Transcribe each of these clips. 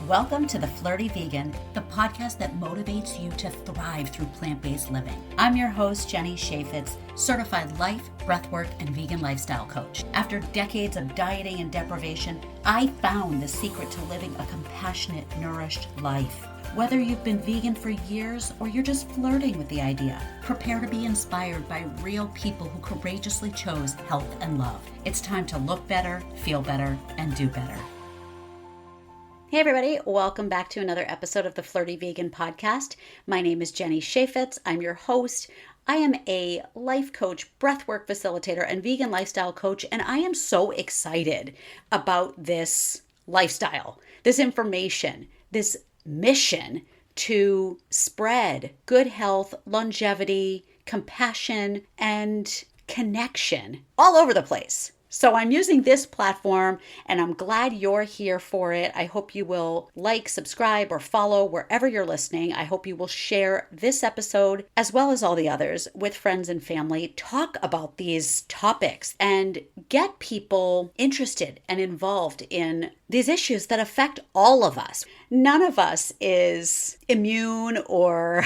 Welcome to The Flirty Vegan, the podcast that motivates you to thrive through plant-based living. I'm your host, Jenny Shafitz, certified life, breathwork, and vegan lifestyle coach. After decades of dieting and deprivation, I found the secret to living a compassionate, nourished life. Whether you've been vegan for years or you're just flirting with the idea, prepare to be inspired by real people who courageously chose health and love. It's time to look better, feel better, and do better. Hey everybody, welcome back to another episode of the Flirty Vegan podcast. My name is Jenny Shafitz. I'm your host. I am a life coach, breathwork facilitator, and vegan lifestyle coach, and I am so excited about this lifestyle, this information, this mission to spread good health, longevity, compassion, and connection all over the place. So I'm using this platform and I'm glad you're here for it. I hope you will like, subscribe, or follow wherever you're listening. I hope you will share this episode as well as all the others with friends and family. Talk about these topics and get people interested and involved in these issues that affect all of us. None of us is immune or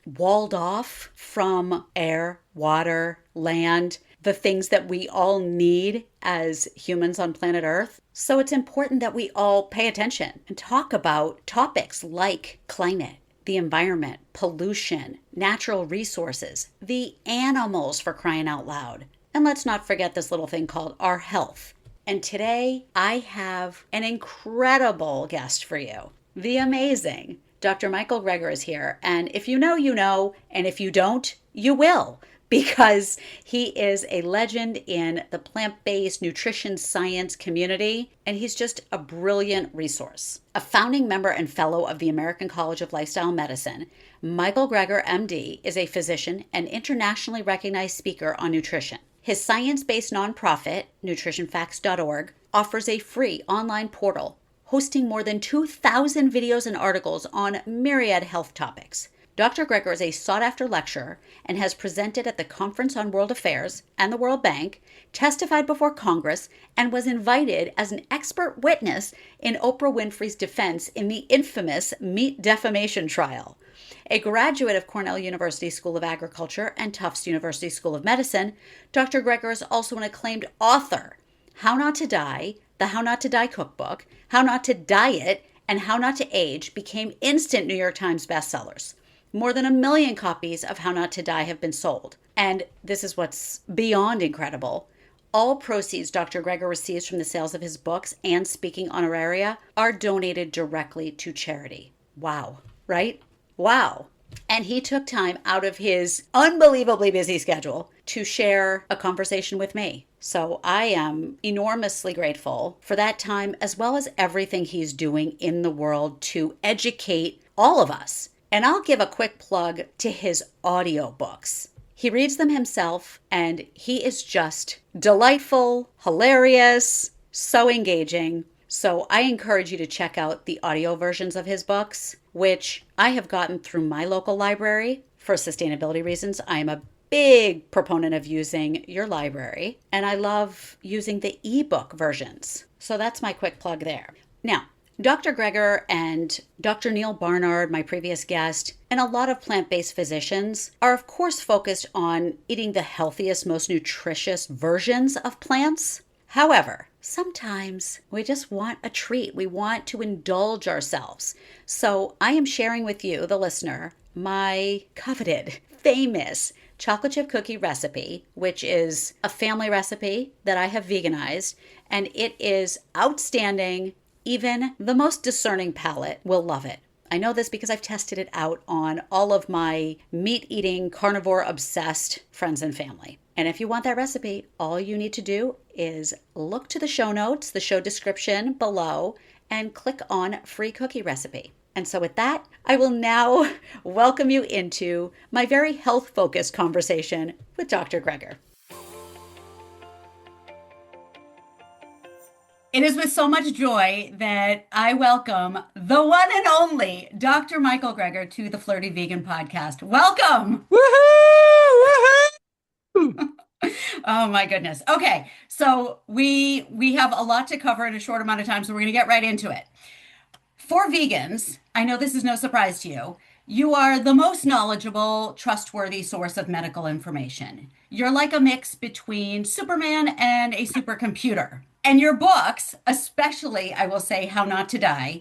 walled off from air, water, land, the things that we all need as humans on planet Earth. So it's important that we all pay attention and talk about topics like climate, the environment, pollution, natural resources, the animals, for crying out loud. And let's not forget this little thing called our health. And today I have an incredible guest for you. The amazing Dr. Michael Greger is here. And if you know, you know, and if you don't, you will. Because he is a legend in the plant-based nutrition science community, and he's just a brilliant resource. A founding member and fellow of the American College of Lifestyle Medicine, Michael Greger, MD, is a physician and internationally recognized speaker on nutrition. His science-based nonprofit, nutritionfacts.org, offers a free online portal hosting more than 2,000 videos and articles on myriad health topics. Dr. Greger is a sought-after lecturer and has presented at the Conference on World Affairs and the World Bank, testified before Congress, and was invited as an expert witness in Oprah Winfrey's defense in the infamous meat defamation trial. A graduate of Cornell University School of Agriculture and Tufts University School of Medicine, Dr. Greger is also an acclaimed author. How Not to Die, the How Not to Die cookbook, How Not to Diet, and How Not to Age became instant New York Times bestsellers. More than 1 million copies of How Not to Die have been sold. And this is what's beyond incredible. All proceeds Dr. Greger receives from the sales of his books and speaking honoraria are donated directly to charity. Wow, right? Wow. And he took time out of his unbelievably busy schedule to share a conversation with me. So I am enormously grateful for that time, as well as everything he's doing in the world to educate all of us. And I'll give a quick plug to his audiobooks. He reads them himself, and he is just delightful, hilarious, so engaging. So I encourage you to check out the audio versions of his books, which I have gotten through my local library. For sustainability reasons, I am a big proponent of using your library, and I love using the ebook versions. So that's my quick plug there. Now, Dr. Greger and Dr. Neil Barnard, my previous guest, and a lot of plant-based physicians are of course focused on eating the healthiest, most nutritious versions of plants. However, sometimes we just want a treat. We want to indulge ourselves. So I am sharing with you, the listener, my coveted, famous chocolate chip cookie recipe, which is a family recipe that I have veganized, and it is outstanding. Even the most discerning palate will love it. I know this because I've tested it out on all of my meat-eating, carnivore-obsessed friends and family. And if you want that recipe, all you need to do is look to the show notes, the show description below, and click on free cookie recipe. And so with that, I will now welcome you into my very health-focused conversation with Dr. Greger. It is with so much joy that I welcome the one and only Dr. Michael Greger to the Flirty Vegan podcast. Welcome. Woohoo! Oh my goodness. Okay, so we have a lot to cover in a short amount of time, so we're going to get right into it. For vegans, I know this is no surprise to you. You are the most knowledgeable, trustworthy source of medical information. You're like a mix between Superman and a supercomputer. And your books, especially, I will say, How Not to Die,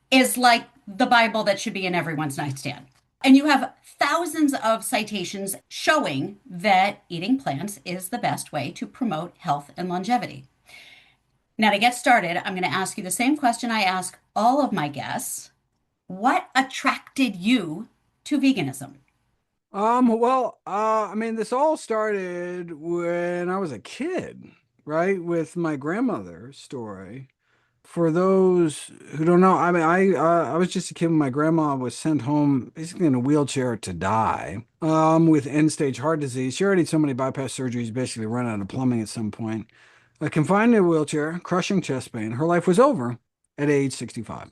is like the Bible that should be in everyone's nightstand. And you have thousands of citations showing that eating plants is the best way to promote health and longevity. Now, to get started, I'm going to ask you the same question I ask all of my guests. What attracted you to veganism? I mean, this all started when I was a kid, right? With my grandmother's story. For those who don't know, I mean, I was just a kid when my grandma was sent home basically in a wheelchair to die, with end-stage heart disease. She already had so many bypass surgeries, basically run out of plumbing at some point. Confined in a wheelchair, crushing chest pain. Her life was over at age 65.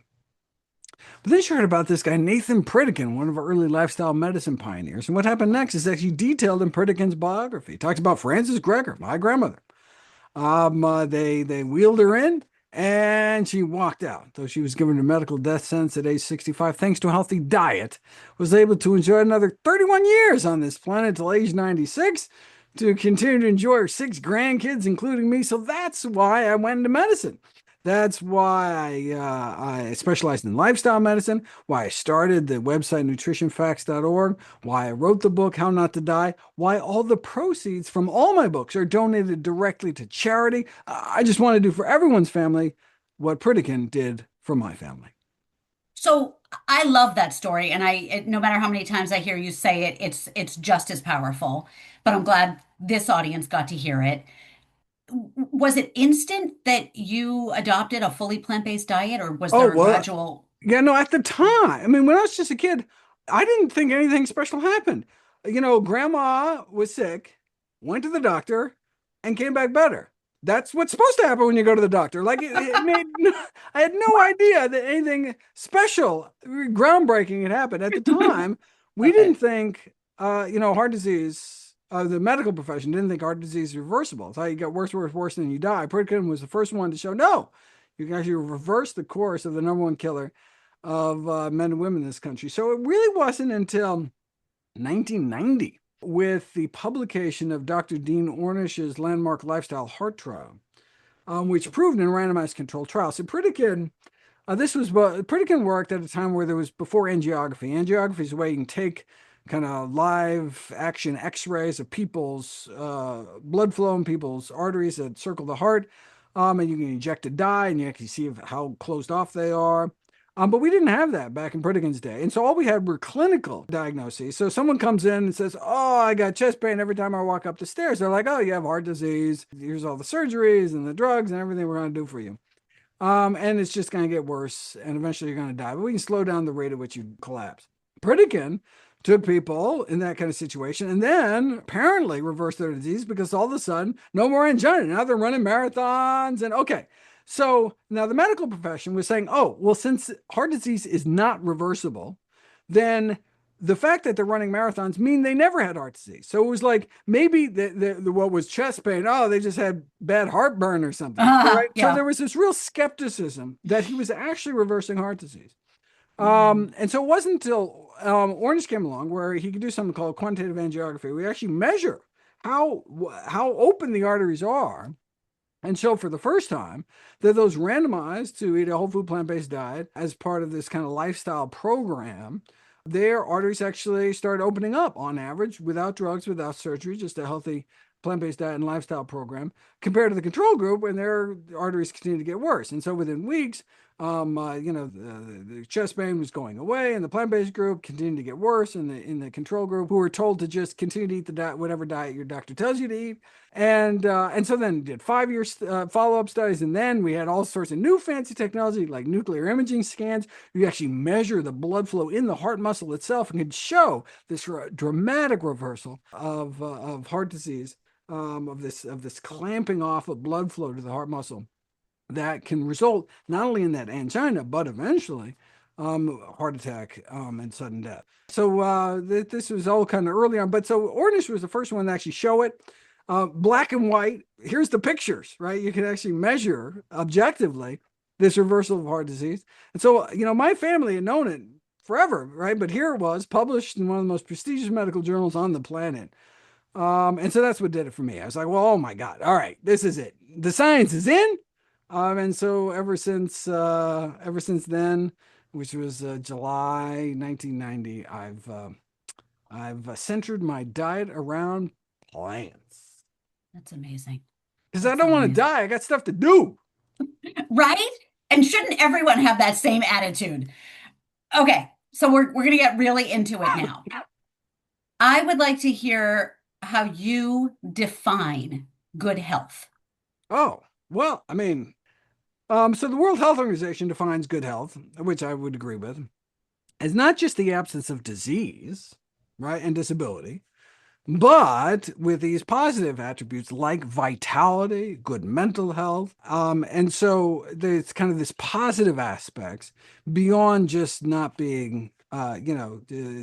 But then she heard about this guy, Nathan Pritikin, one of our early lifestyle medicine pioneers. And what happened next is actually detailed in Pritikin's biography. He talks about Frances Greger, my grandmother. They wheeled her in and she walked out. Though she was given a medical death sentence at age 65, thanks to a healthy diet, was able to enjoy another 31 years on this planet till age 96 to continue to enjoy her six grandkids, including me. So that's why I went into medicine. That's why I specialized in lifestyle medicine, why I started the website nutritionfacts.org, why I wrote the book How Not to Die, why all the proceeds from all my books are donated directly to charity. I just want to do for everyone's family what Pritikin did for my family. So I love that story, and no matter how many times I hear you say it, it's just as powerful. But I'm glad this audience got to hear it. Was it instant that you adopted a fully plant-based diet, or was Oh, there a well, gradual? yeah, no, at the time, I mean, when I was just a kid, I didn't think anything special happened. Grandma was sick, went to the doctor, and came back better. That's what's supposed to happen when you go to the doctor. Like it made, I had no idea that anything special, groundbreaking had happened. At the time, we Love didn't it. think, heart disease, the medical profession didn't think heart disease is reversible. It's how you get worse, worse, worse, and then you die. Pritikin was the first one to show no, you can actually reverse the course of the number one killer of men and women in this country. So it really wasn't until 1990 with the publication of Dr. Dean Ornish's landmark lifestyle heart trial, which proved in a randomized controlled trial. So Pritikin worked at a time where there was before angiography. Angiography is a way you can take kind of live action x-rays of people's blood flow in people's arteries that circle the heart, and you can inject a dye and you can see how closed off they are. But we didn't have that back in Pritikin's day. And so all we had were clinical diagnoses. So someone comes in and says, oh, I got chest pain every time I walk up the stairs. They're like, oh, you have heart disease. Here's all the surgeries and the drugs and everything we're going to do for you. And it's just going to get worse, and eventually you're going to die. But we can slow down the rate at which you collapse. Pritikin took people in that kind of situation and then apparently reversed their disease because all of a sudden, no more angina. Now they're running marathons. And okay, so now the medical profession was saying, oh, well, since heart disease is not reversible, then the fact that they're running marathons mean they never had heart disease. So it was like maybe what was chest pain, oh, they just had bad heartburn or something, right? So Yeah. there was this real skepticism that he was actually reversing heart disease. Mm. And so it wasn't until Ornish came along where he could do something called quantitative angiography. We actually measure how open the arteries are and so for the first time, that those randomized to eat a whole food plant-based diet as part of this kind of lifestyle program, their arteries actually started opening up on average without drugs, without surgery, just a healthy plant-based diet and lifestyle program compared to the control group, and their arteries continued to get worse. And so within weeks, the chest pain was going away, and the plant-based group continued to get worse. In the control group, who were told to just continue to eat the diet, whatever diet your doctor tells you to eat, and so then did 5 year follow-up studies, and then we had all sorts of new fancy technology like nuclear imaging scans. You actually measure the blood flow in the heart muscle itself and could show this dramatic reversal of heart disease, of this clamping off of blood flow to the heart muscle that can result not only in that angina, but eventually heart attack and sudden death. So this was all kind of early on. But so Ornish was the first one to actually show it. Black and white. Here's the pictures, right? You can actually measure objectively this reversal of heart disease. And so, my family had known it forever, right? But here it was published in one of the most prestigious medical journals on the planet. And so that's what did it for me. I was like, well, oh my God, all right, this is it. The science is in. And so ever since then, which was July 1990, I've centered my diet around plants That's amazing. because I That's don't so want to amazing. die. I got stuff to do. Right? And shouldn't everyone have that same attitude? Okay, so we're gonna get really into it now. I would like to hear how you define good health. Oh, well, I mean, so the World Health Organization defines good health, which I would agree with, as not just the absence of disease, right, and disability, but with these positive attributes like vitality, good mental health. And so there's kind of this positive aspects beyond just not being,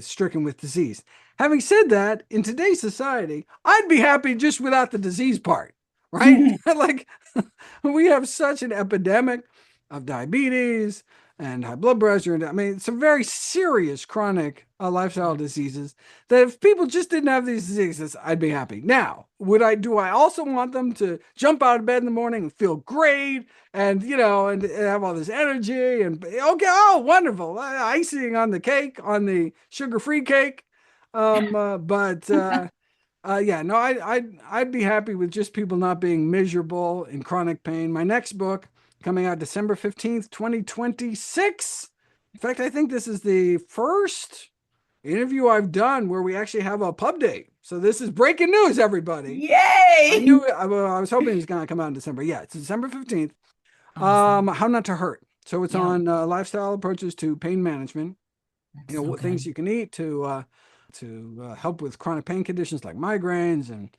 stricken with disease. Having said that, in today's society, I'd be happy just without the disease part, right? Like, we have such an epidemic of diabetes and high blood pressure. And I mean, some very serious chronic lifestyle diseases that if people just didn't have these diseases, I'd be happy. Now, do I also want them to jump out of bed in the morning and feel great and, and have all this energy and, okay, oh, wonderful. Icing on the cake, on the sugar-free cake. Yeah, no, I'd be happy with just people not being miserable in chronic pain. My next book coming out December 15th, 2026. In fact, I think this is the first interview I've done where we actually have a pub date. So this is breaking news, everybody. Yay! I was hoping it was going to come out in December. Yeah, it's December 15th. Awesome. How Not to Hurt. So it's Yeah, on lifestyle approaches to pain management. that's so What things good. you can eat to help with chronic pain conditions like migraines and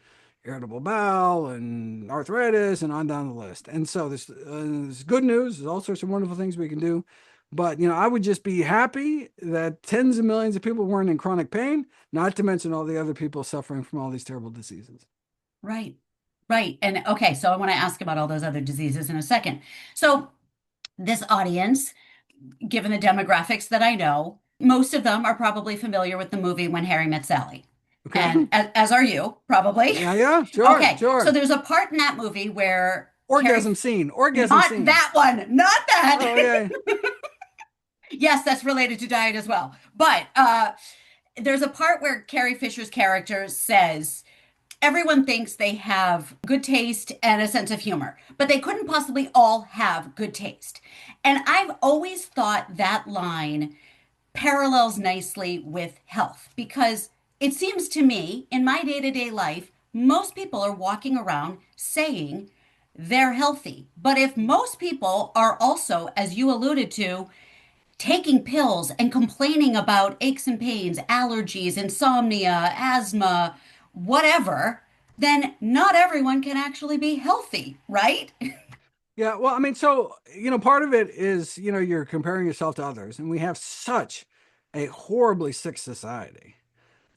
irritable bowel and arthritis and on down the list. And so there's good news. There's all sorts of wonderful things we can do. But, I would just be happy that tens of millions of people weren't in chronic pain, not to mention all the other people suffering from all these terrible diseases. Right. Right. And okay, so I want to ask about all those other diseases in a second. So this audience, given the demographics that I know, most of them are probably familiar with the movie When Harry Met Sally. Okay. And as are you, probably. Yeah, yeah, sure, Okay, so sure. there's a part in that movie where Carrie, Orgasm scene, orgasm not scene. that one, not Oh, that. okay. Yes, that's related to diet as well. But there's a part where Carrie Fisher's character says, everyone thinks they have good taste and a sense of humor, but they couldn't possibly all have good taste. And I've always thought that line parallels nicely with health because it seems to me in my day to day life, most people are walking around saying they're healthy. But if most people are also, as you alluded to, taking pills and complaining about aches and pains, allergies, insomnia, asthma, whatever, then not everyone can actually be healthy, right? Yeah, well, I mean, so, part of it is, you're comparing yourself to others, and we have such a horribly sick society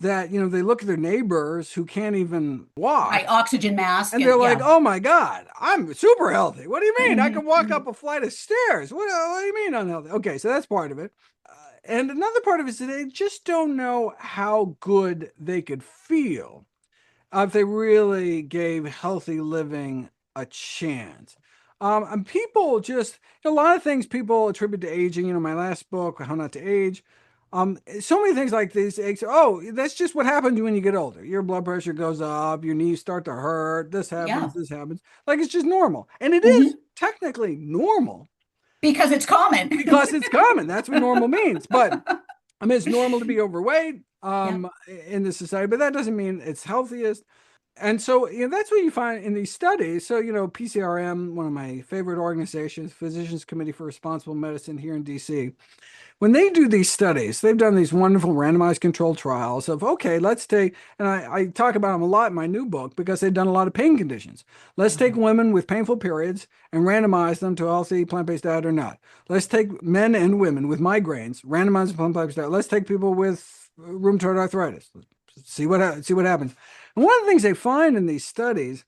that, they look at their neighbors who can't even Right, walk, oxygen mask and they're and like, yeah. oh my God, I'm super healthy. What do you mean? I Hmm. can walk up a flight of stairs. What do you mean unhealthy? Okay, so that's part of it. And another part of it is that they just don't know how good they could feel if they really gave healthy living a chance. And people just, a lot of things people attribute to aging. My last book, How Not to Age. So many things like these. Oh, that's just what happens when you get older. Your blood pressure goes up, your knees start to hurt. This happens, Yeah. this happens. Like it's just normal, and it is Hmm. technically normal Because it's common. because it's common. That's what normal means. But I mean, it's normal to be overweight Yep. in this society, but that doesn't mean it's healthiest. And so, that's what you find in these studies. So, PCRM, one of my favorite organizations, Physicians Committee for Responsible Medicine here in DC, when they do these studies, they've done these wonderful randomized controlled trials of, okay, let's take, and I talk about them a lot in my new book because they've done a lot of pain conditions. Let's take Uh-huh. women with painful periods and randomize them to a healthy plant-based diet or not. Let's take men and women with migraines, randomize them to plant-based diet. Let's take people with rheumatoid arthritis. See what happens. And one of the things they find in these studies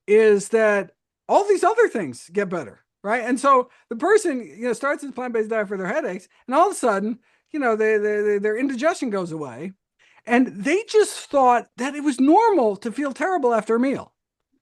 is that all these other things get better. right? And so the person, starts this plant-based diet for their headaches, and all of a sudden, their indigestion goes away, and they just thought that it was normal to feel terrible after a meal,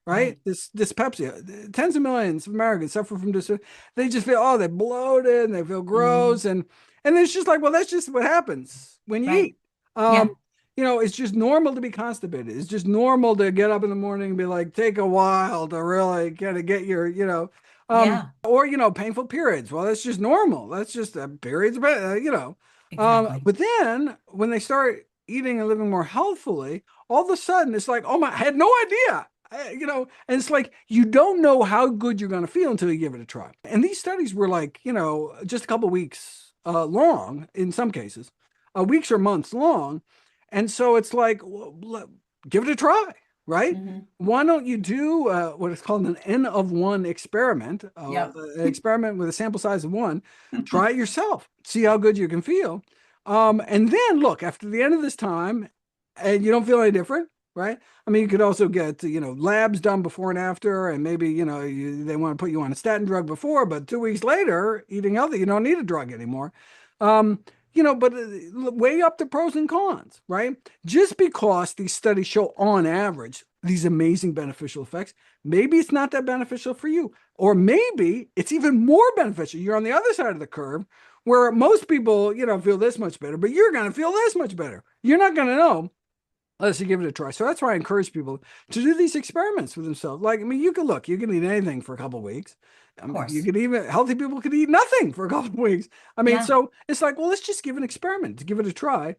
right? Right. This dyspepsia, tens of millions of Americans suffer from this. They just feel, oh, they're bloated and they feel Hmm. gross, and it's just like, well, that's just what happens when you Right. eat. Um, Yeah. it's just normal to be constipated. It's just normal to get up in the morning and be like, take a while to really kind of get your, Yeah. or painful periods. Well, that's just normal. That's just periods, Exactly. but then when they start eating and living more healthfully, all of a sudden it's like, oh my, I had no idea. And it's like you don't know how good you're going to feel until you give it a try. And these studies were like, just a couple weeks long in some cases, weeks or months long. And so it's like, well, give it a try, right? Hmm. Why don't you do what is called an N of one experiment, Yep. an experiment with a sample size of one? Try it yourself, see how good you can feel. And then look, after the end of this time, and you don't feel any different, right? I mean, you could also get, labs done before and after, and maybe, they want to put you on a statin drug before, but 2 weeks later, eating healthy, you don't need a drug anymore. Um, but weigh up the pros and cons, right? Just because these studies show on average these amazing beneficial effects, maybe it's not that beneficial for you. Or maybe it's even more beneficial. You're on the other side of the curve where most people, feel this much better, but you're going to feel this much better. You're not going to know unless you give it a try. So that's why I encourage people to do these experiments with themselves. Like, I mean, you can eat anything for a couple of weeks. Of You course. could even healthy people could eat nothing for a couple of weeks. I mean, Yeah. so it's like, well, let's just give an experiment to give it a try.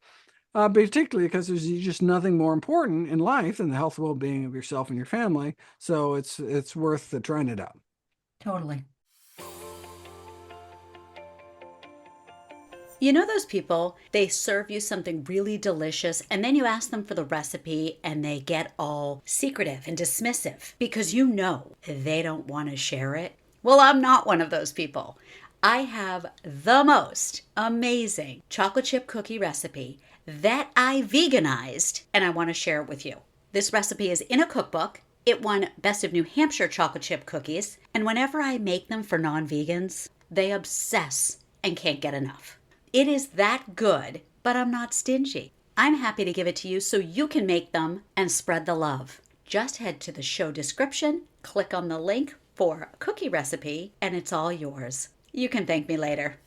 Particularly because there's just nothing more important in life than the health and well-being of yourself and your family. So it's worth trying it out. Totally. You know those people, they serve you something really delicious and then you ask them for the recipe and they get all secretive and dismissive because you know they don't want to share it? Well, I'm not one of those people. I have the most amazing chocolate chip cookie recipe that I veganized and I want to share it with you. This recipe is in a cookbook. It won Best of New Hampshire chocolate chip cookies, and whenever I make them for non vegans, they obsess and can't get enough. It is that good, but I'm not stingy. I'm happy to give it to you so you can make them and spread the love. Just head to the show description, click on the link for a cookie recipe, and it's all yours. You can thank me later.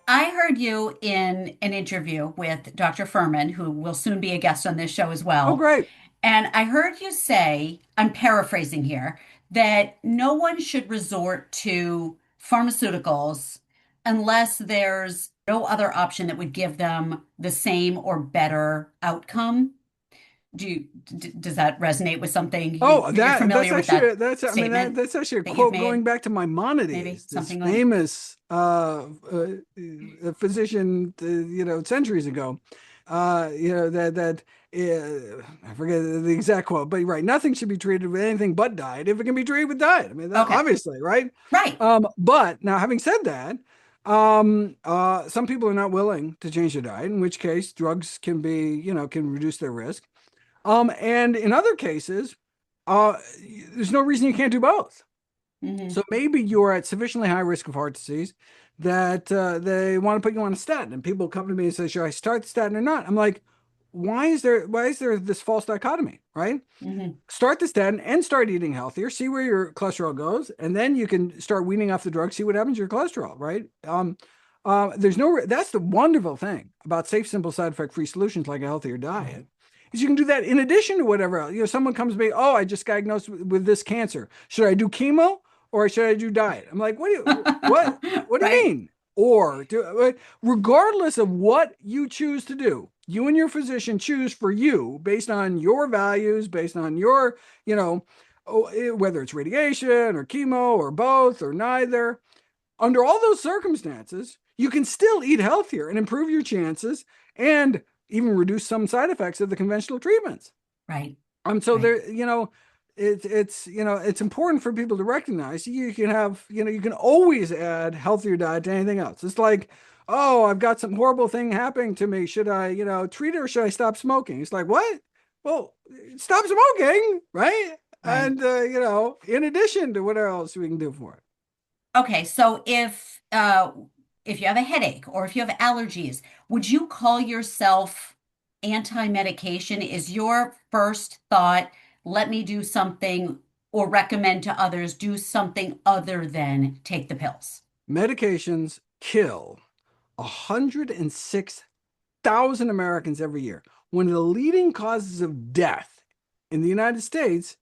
I heard you in an interview with Dr. Furman, who will soon be a guest on this show as Oh, well. great. And I heard you say, I'm paraphrasing here, that no one should resort to pharmaceuticals unless there's no other option that would give them the same or better outcome. Does that resonate with something Oh, you're that's familiar with that actually that's I mean statement that's actually a that you've quote made? going back to Maybe Maimonides, this something like, famous physician, centuries ago. That I forget the exact quote, but right, nothing should be treated with anything but diet if it can be treated with diet. I mean, that okay, obviously, right? right. But now, having said that, some people are not willing to change their diet, in which case drugs can reduce their risk. And in other cases, uh, there's no reason you can't do both. Hmm. So maybe you're at sufficiently high risk of heart disease that they want to put you on a statin, and people come to me and say, "Should I start the statin or not?" I'm like, why is there this false dichotomy, right? Hmm. Start the statin and start eating healthier, see where your cholesterol goes, and then you can start weaning off the drug, see what happens to your cholesterol, right? There's no, that's the wonderful thing about safe, simple, side effect free solutions like a healthier Right. diet. Is you can do that in addition to whatever else. Someone comes to me, oh, I just diagnosed with this cancer. Should I do chemo or should I do diet? I'm like, what do you Right. mean? Or regardless of what you choose to do, you and your physician choose for you based on your values, based on your, whether it's radiation or chemo or both or neither. Under all those circumstances, you can still eat healthier and improve your chances and even reduce some side effects of the conventional treatments. Right. So Right. there, it's important for people to recognize you can have, you can always add healthier diet to anything else. It's like, oh, I've got some horrible thing happening to me. Should I, treat it or should I stop smoking? It's like, what? Well, stop smoking, right? Right. And in addition to what else we can do for it. Okay, so if you have a headache or if you have allergies, would you call yourself anti-medication? Is your first thought, let me do something or recommend to others do something other than take the pills? Medications kill 106,000 Americans every year. One of the leading causes of death in the United States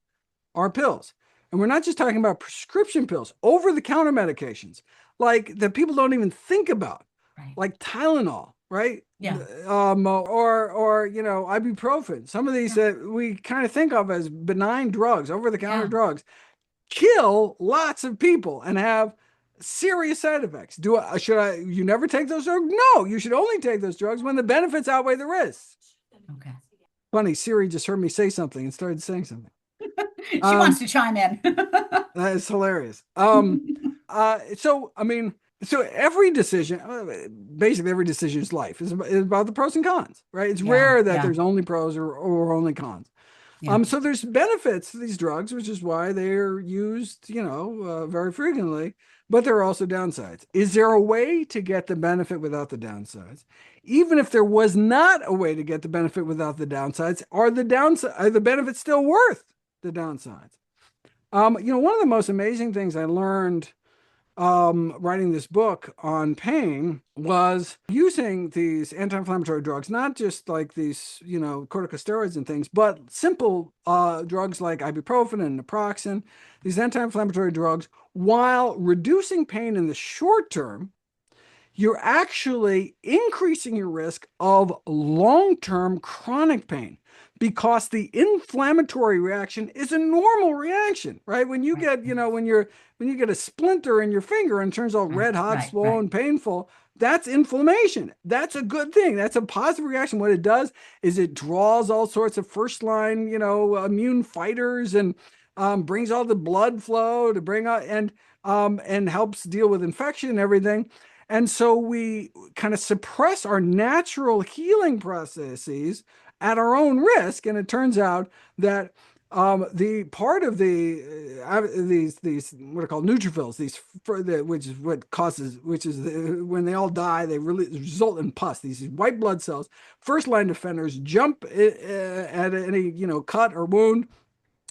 are pills. And we're not just talking about prescription pills, over the counter medications, like that people don't even think about, Right. like Tylenol, right? Yeah. Or ibuprofen. Some of these Yeah. that we kind of think of as benign drugs, over the counter Yeah. drugs, kill lots of people and have serious side effects. You never take those drugs? No, you should only take those drugs when the benefits outweigh the risks. Okay. Funny, Siri just heard me say something and started saying something. She wants Um, to chime in. that is hilarious. So I mean, so every decision, basically every decision is life is about the pros and cons, right? It's Yeah. rare that Yeah. there's only pros or only cons. Yeah. So there's benefits to these drugs, which is why they're used, very frequently, but there are also downsides. Is there a way to get the benefit without the downsides? Even if there was not a way to get the benefit without the downsides, are the benefits still worth the downsides? One of the most amazing things I learned writing this book on pain was using these anti-inflammatory drugs, not just like these, corticosteroids and things, but simple drugs like ibuprofen and naproxen, these anti-inflammatory drugs, while reducing pain in the short term, you're actually increasing your risk of long-term chronic pain because the inflammatory reaction is a normal reaction, right? When you Right. get, when you get a splinter in your finger and turns all Right. red hot, Right. Right. swollen, painful, that's inflammation. That's a good thing. That's a positive reaction. What it does is it draws all sorts of first line, immune fighters and brings all the blood flow to bring out and helps deal with infection and everything. And so we kind of suppress our natural healing processes at our own risk. And it turns out that the part of these what are called neutrophils, which is what causes, when they all die, they really result in pus. These white blood cells, first line defenders, jump at any cut or wound.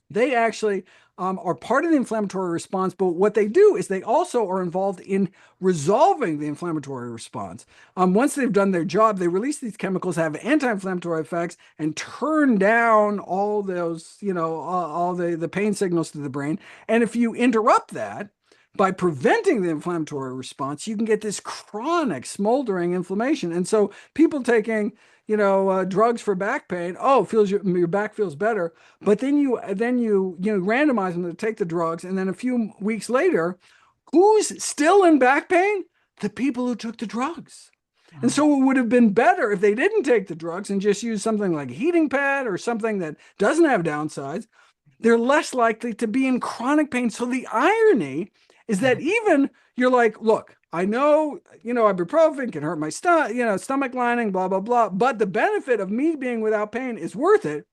They actually are part of the inflammatory response, but what they do is they also are involved in resolving the inflammatory response. Once they've done their job, they release these chemicals, have anti-inflammatory effects, and turn down all those, all the pain signals to the brain. And if you interrupt that, by preventing the inflammatory response, you can get this chronic smoldering inflammation. And so people taking drugs for back pain. Oh, your back feels better, but then you randomize them to take the drugs, and then a few weeks later, who's still in back pain? The people who took the drugs. And Wow. so it would have been better if they didn't take the drugs and just use something like a heating pad or something that doesn't have downsides. They're less likely to be in chronic pain. So the irony is Yeah. that even you're like, look, I know, ibuprofen can hurt my stomach lining, blah, blah, blah. But the benefit of me being without pain is worth it.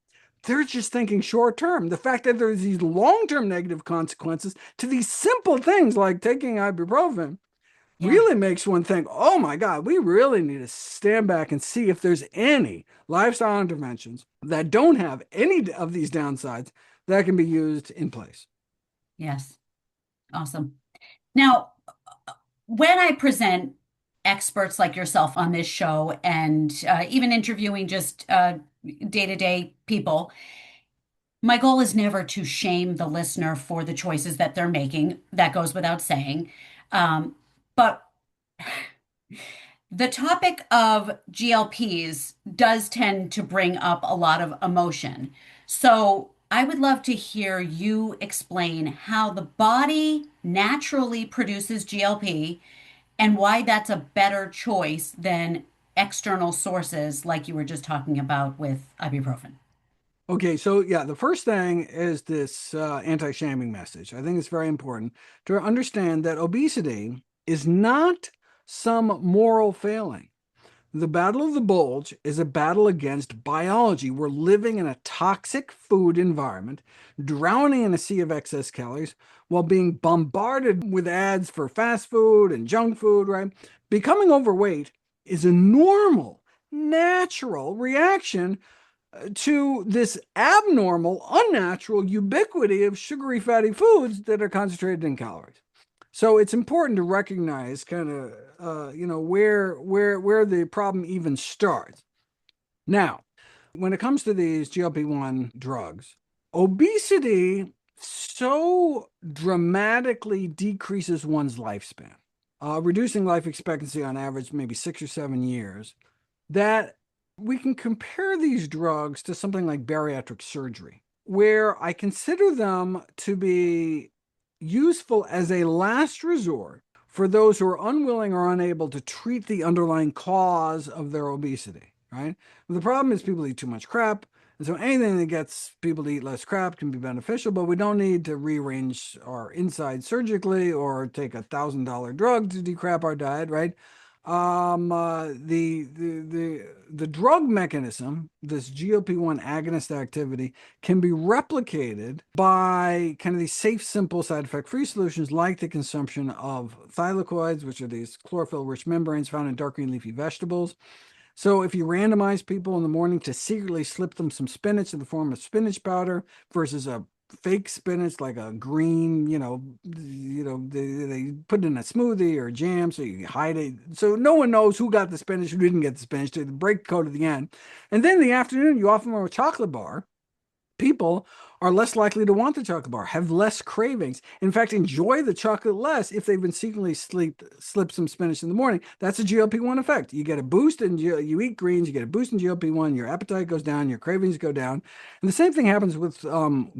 They're just thinking short term. The fact that there's these long term negative consequences to these simple things like taking ibuprofen Yeah. really makes one think, oh my God, we really need to stand back and see if there's any lifestyle interventions that don't have any of these downsides that can be used in place. Yes. Awesome. Now, when I present experts like yourself on this show and even interviewing just day-to-day people, my goal is never to shame the listener for the choices that they're making. That goes without saying. But the topic of GLPs does tend to bring up a lot of emotion. So I would love to hear you explain how the body naturally produces GLP and why that's a better choice than external sources like you were just talking about with ibuprofen. Okay, so yeah, the first thing is this anti-shaming message. I think it's very important to understand that obesity is not some moral failing. The battle of the bulge is a battle against biology. We're living in a toxic food environment, drowning in a sea of excess calories while being bombarded with ads for fast food and junk food, right? Becoming overweight is a normal, natural reaction to this abnormal, unnatural ubiquity of sugary fatty foods that are concentrated in calories. So it's important to recognize kind of where the problem even starts. Now, when it comes to these GLP-1 drugs, obesity so dramatically decreases one's lifespan, reducing life expectancy on average maybe 6 or 7 years, that we can compare these drugs to something like bariatric surgery, where I consider them to be useful as a last resort for those who are unwilling or unable to treat the underlying cause of their obesity, right? The problem is people eat too much crap. And so anything that gets people to eat less crap can be beneficial, but we don't need to rearrange our inside surgically or take $1,000 drug to decrap our diet, right? The drug mechanism, this GLP-1 agonist activity, can be replicated by kind of these safe, simple, side effect-free solutions like the consumption of thylakoids, which are these chlorophyll-rich membranes found in dark green leafy vegetables. So if you randomize people in the morning to secretly slip them some spinach in the form of spinach powder versus a fake spinach like a green, they put it in a smoothie or jam so you hide it. So no one knows who got the spinach, who didn't get the spinach. They break code at the end. And then in the afternoon, you offer them a chocolate bar. People are less likely to want the chocolate bar, have less cravings. In fact, enjoy the chocolate less if they've been secretly slip some spinach in the morning. That's a GLP-1 effect. You get a boost and you eat greens, you get a boost in GLP-1, your appetite goes down, your cravings go down. And the same thing happens with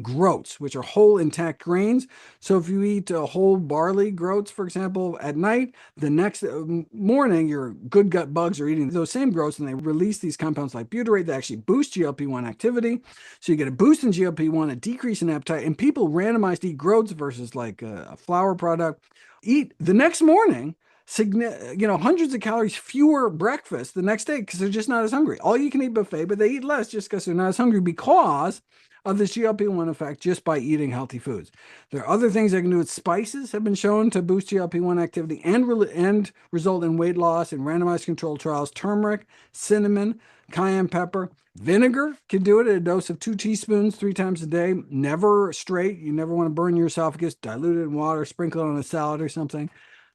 groats, which are whole intact grains. So if you eat whole barley groats, for example, at night, the next morning, your good gut bugs are eating those same groats and they release these compounds like butyrate that actually boost GLP-1 activity. So you get a boost in GLP-1, a decrease in appetite, and people randomized to eat groats versus like a flour product, eat the next morning, hundreds of calories fewer breakfast the next day because they're just not as hungry. All you can eat buffet, but they eat less just because they're not as hungry because of this GLP-1 effect just by eating healthy foods. There are other things I can do with spices have been shown to boost GLP-1 activity and result in weight loss in randomized controlled trials. Turmeric, cinnamon, cayenne pepper, vinegar can do it at a dose of 2 teaspoons 3 times a day. Never straight. You never want to burn your esophagus. Dilute it in water, sprinkle it on a salad or something.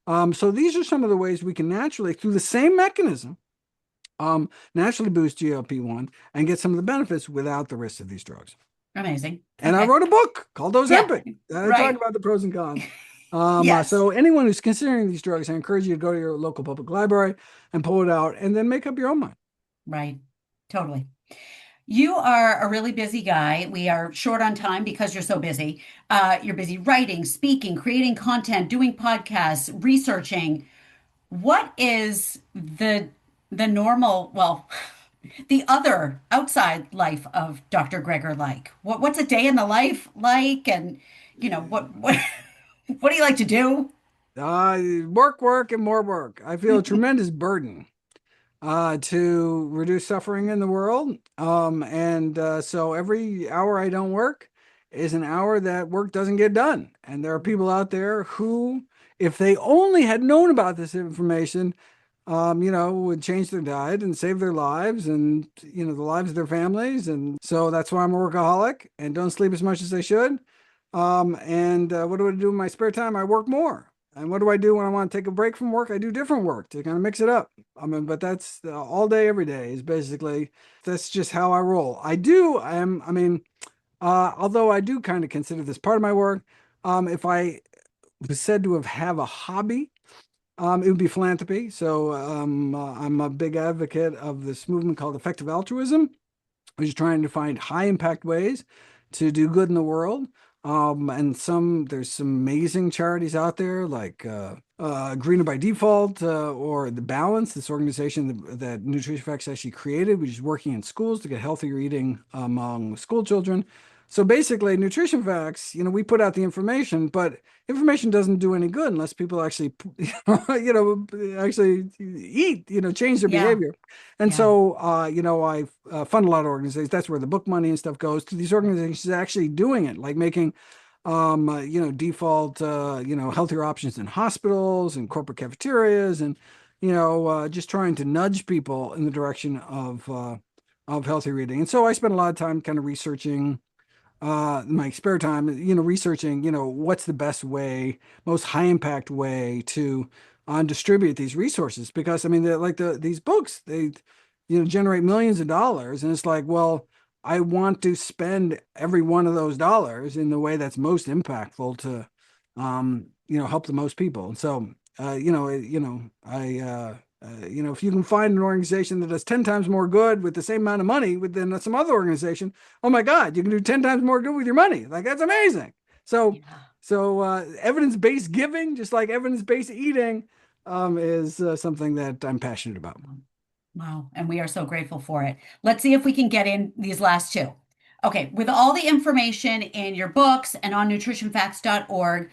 So these are some of the ways we can naturally, through the same mechanism, naturally boost GLP-1 and get some of the benefits without the risks of these drugs. Amazing. And I wrote a book called Ozempic. I right. talk about the pros and cons. Yes. So anyone who's considering these drugs, I encourage you to go to your local public library and pull it out and then make up your own mind. Right. Totally. You are a really busy guy. We are short on time because you're so busy. You're busy writing, speaking, creating content, doing podcasts, researching. What is the normal, well, the other outside life of Dr. Greger like? What's a day in the life like? And what what do you like to do? Work, and more work. I feel a tremendous burden to reduce suffering in the world. So every hour I don't work is an hour that work doesn't get done. And there are people out there who, if they only had known about this information, would change their diet and save their lives and, the lives of their families. And so that's why I'm a workaholic and don't sleep as much as I should. What do I do in my spare time? I work more. And what do I do when I want to take a break from work? I do different work to kind of mix it up. But that's all day, every day is basically, that's just how I roll. Although I do kind of consider this part of my work, if I was said to have a hobby, it would be philanthropy. So I'm a big advocate of this movement called effective altruism, which is trying to find high impact ways to do good in the world. There's some amazing charities out there like Greener by Default or The Balance, this organization that Nutrition Facts actually created, which is working in schools to get healthier eating among school children. So basically, nutrition facts, we put out the information, but information doesn't do any good unless people actually, actually eat, change their Yeah. behavior. And Yeah. so, I fund a lot of organizations. That's where the book money and stuff goes to these organizations actually doing it, like making, default, healthier options in hospitals and corporate cafeterias, and just trying to nudge people in the direction of healthier eating. And so I spent a lot of time kind of researching my spare time, researching, what's the best way, most high impact way to distribute these resources. Because I mean, these books, they, generate millions of dollars, and it's like, well, I want to spend every one of those dollars in the way that's most impactful to, help the most people. And so, if you can find an organization that does 10 times more good with the same amount of money than some other organization, oh my God, you can do 10 times more good with your money. Like, that's amazing. So, Yeah. evidence-based giving, just like evidence-based eating, is something that I'm passionate about. Wow. And we are so grateful for it. Let's see if we can get in these last two. Okay. With all the information in your books and on nutritionfacts.org,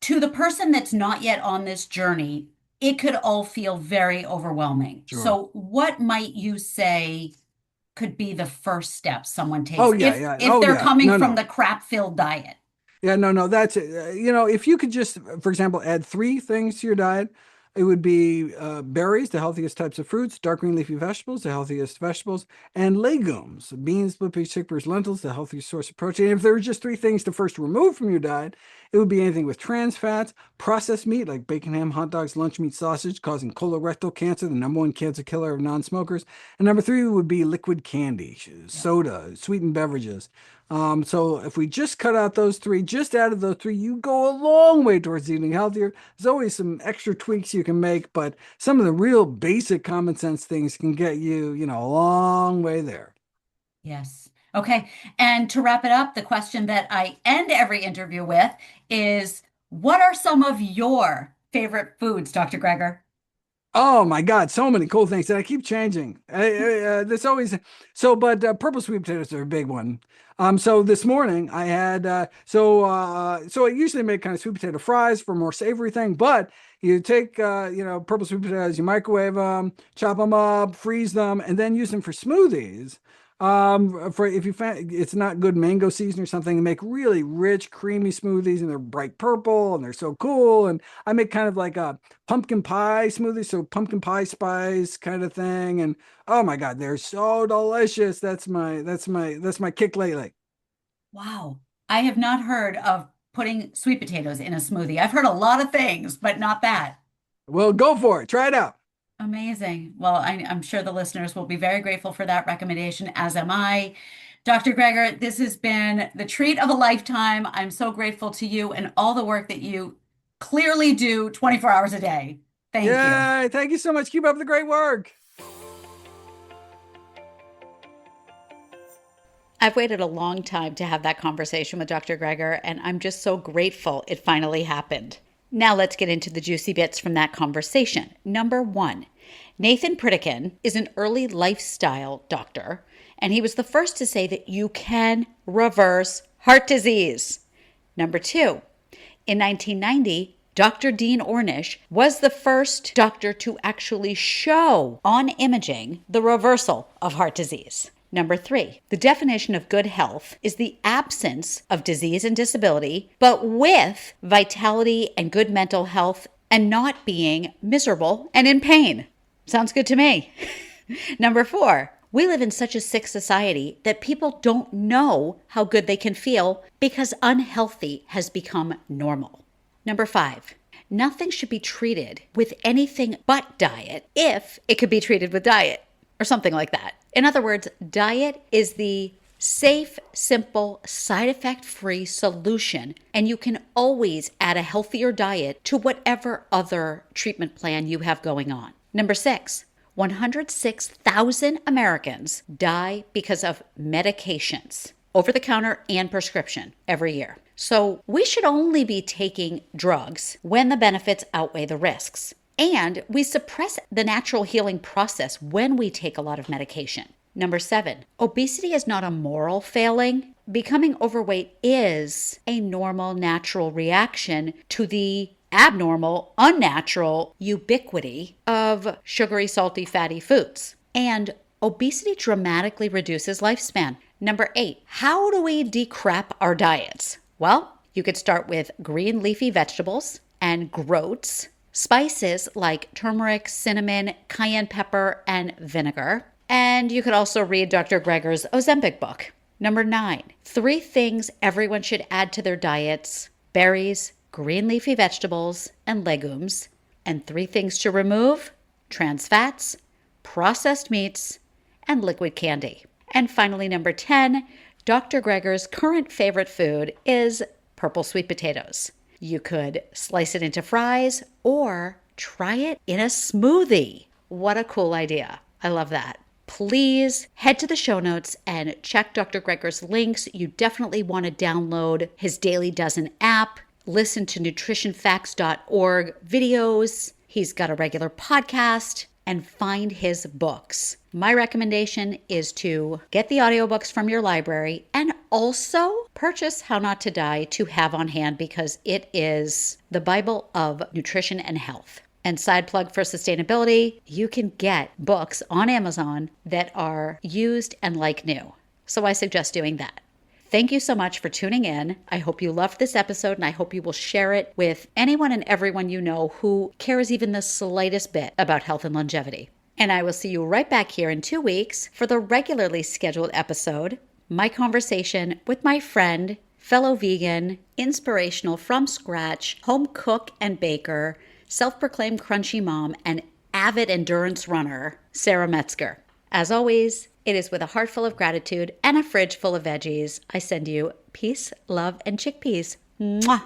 to the person that's not yet on this journey, it could all feel very overwhelming. Sure. So, what might you say could be the first step someone Oh takes yeah, yeah. if Oh they're yeah. coming No, from no. the crap-filled diet? Yeah, no, no, that's it. If you could just, for example, add three things to your diet, it would be berries, the healthiest types of fruits, dark green leafy vegetables, the healthiest vegetables, and legumes, beans, split peas, chickpeas, lentils, the healthiest source of protein. If there were just three things to first remove from your diet, it would be anything with trans fats, processed meat like bacon, ham, hot dogs, lunch meat, sausage, causing colorectal cancer, the number one cancer killer of non-smokers. And number three would be liquid candy, Yeah. soda, sweetened beverages. So if we just cut out those three, just added those three, you go a long way towards eating healthier. There's always some extra tweaks you can make, but some of the real basic common sense things can get you, a long way there. Yes. Okay. And to wrap it up, the question that I end every interview with is, what are some of your favorite foods, Dr. Greger? Oh my God, so many cool things that I keep changing. There's always but purple sweet potatoes are a big one. So this morning I had so I usually make kind of sweet potato fries for more savory thing, but you take purple sweet potatoes, you microwave them, chop them up, freeze them, and then use them for smoothies. For if you find it's not good mango season or something, make really rich, creamy smoothies, and they're bright purple and they're so cool. And I make kind of like a pumpkin pie smoothie, so pumpkin pie spice kind of thing. And oh my God, they're so delicious. That's my kick lately. Wow. I have not heard of putting sweet potatoes in a smoothie. I've heard a lot of things, but not that. Well, go for it. Try it out. Amazing. Well, I'm sure the listeners will be very grateful for that recommendation, as am I. Dr. Greger, this has been the treat of a lifetime. I'm so grateful to you and all the work that you clearly do 24 hours a day. Thank you. Yay. Thank you so much. Keep up the great work. I've waited a long time to have that conversation with Dr. Greger, and I'm just so grateful it finally happened. Now let's get into the juicy bits from that conversation. Number one, Nathan Pritikin is an early lifestyle doctor, and he was the first to say that you can reverse heart disease. Number two, in 1990, Dr. Dean Ornish was the first doctor to actually show on imaging the reversal of heart disease. Number three, the definition of good health is the absence of disease and disability, but with vitality and good mental health and not being miserable and in pain. Sounds good to me. Number four, we live in such a sick society that people don't know how good they can feel because unhealthy has become normal. Number five, nothing should be treated with anything but diet if it could be treated with diet or something like that. In other words, diet is the safe, simple, side effect free solution, and you can always add a healthier diet to whatever other treatment plan you have going on. Number six, 106,000 Americans die because of medications, over the counter and prescription, every year. So we should only be taking drugs when the benefits outweigh the risks. And we suppress the natural healing process when we take a lot of medication. Number seven, obesity is not a moral failing. becoming overweight is a normal, natural reaction to the abnormal, unnatural ubiquity of sugary, salty, fatty foods. And obesity dramatically reduces lifespan. Number 8, how do we decrep our diets? Well, you could start with green leafy vegetables and groats, spices like turmeric, cinnamon, cayenne pepper, and vinegar. And you could also read Dr. Greger's Ozempic book. Number 9, 3 things everyone should add to their diets: berries, green leafy vegetables, and legumes. And 3 things to remove: trans fats, processed meats, and liquid candy. And finally, number 10, Dr. Greger's current favorite food is purple sweet potatoes. You could slice it into fries or try it in a smoothie. What a cool idea. I love that. Please head to the show notes and check Dr. Greger's links. You definitely want to download his Daily Dozen app, listen to nutritionfacts.org videos. He's got a regular podcast, and find his books. My recommendation is to get the audiobooks from your library and also purchase How Not to Die to have on hand, because it is the Bible of nutrition and health. And side plug for sustainability, you can get books on Amazon that are used and like new. So I suggest doing that. Thank you so much for tuning in. I hope you loved this episode, and I hope you will share it with anyone and everyone you know who cares even the slightest bit about health and longevity. And I will see you right back here in 2 weeks for the regularly scheduled episode, my conversation with my friend, fellow vegan, inspirational from scratch, home cook and baker, self-proclaimed crunchy mom, and avid endurance runner, Sarah Metzger. As always, it is with a heart full of gratitude and a fridge full of veggies I send you peace, love, and chickpeas. Mwah!